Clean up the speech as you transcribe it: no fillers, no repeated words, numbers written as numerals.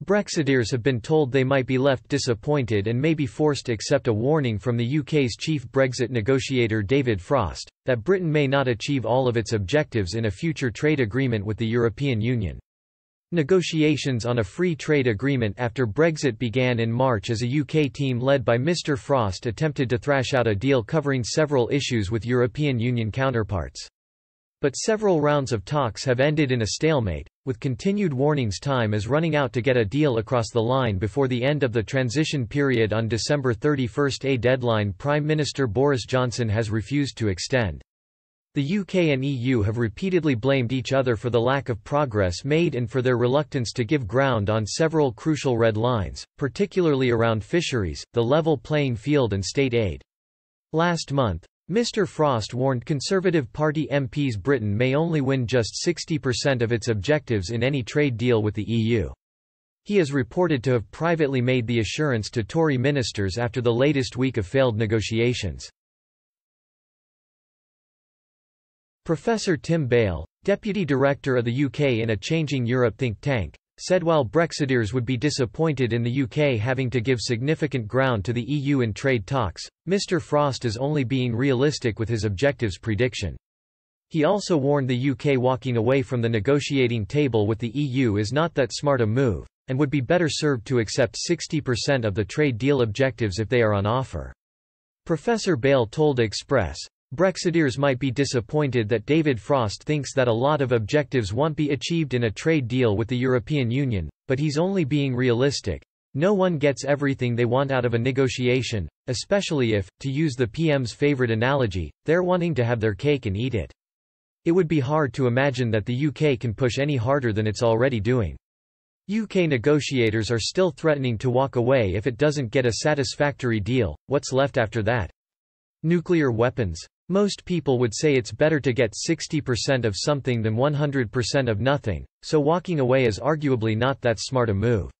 Brexiteers have been told they might be left disappointed and may be forced to accept a warning from the UK's chief Brexit negotiator David Frost, that Britain may not achieve all of its objectives in a future trade agreement with the European Union. Negotiations on a free trade agreement after Brexit began in March as a UK team led by Mr. Frost attempted to thrash out a deal covering several issues with European Union counterparts. But several rounds of talks have ended in a stalemate, with continued warnings time is running out to get a deal across the line before the end of the transition period on December 31, a deadline Prime Minister Boris Johnson has refused to extend. The UK and EU have repeatedly blamed each other for the lack of progress made and for their reluctance to give ground on several crucial red lines, particularly around fisheries, the level playing field and state aid. Last month, Mr. Frost warned Conservative Party MPs Britain may only win just 60% of its objectives in any trade deal with the EU. He is reported to have privately made the assurance to Tory ministers after the latest week of failed negotiations. Professor Tim Bale, deputy director of the UK in a Changing Europe think tank, said while Brexiteers would be disappointed in the UK having to give significant ground to the EU in trade talks, Mr. Frost is only being realistic with his objectives prediction. He also warned the UK walking away from the negotiating table with the EU is not that smart a move, and would be better served to accept 60% of the trade deal objectives if they are on offer. Professor Bale told Express, Brexiteers might be disappointed that David Frost thinks that a lot of objectives won't be achieved in a trade deal with the European Union, but he's only being realistic. No one gets everything they want out of a negotiation, especially if, to use the PM's favorite analogy, they're wanting to have their cake and eat it. It would be hard to imagine that the UK can push any harder than it's already doing. UK negotiators are still threatening to walk away if it doesn't get a satisfactory deal. What's left after that? Nuclear weapons? Most people would say it's better to get 60% of something than 100% of nothing, so walking away is arguably not that smart a move.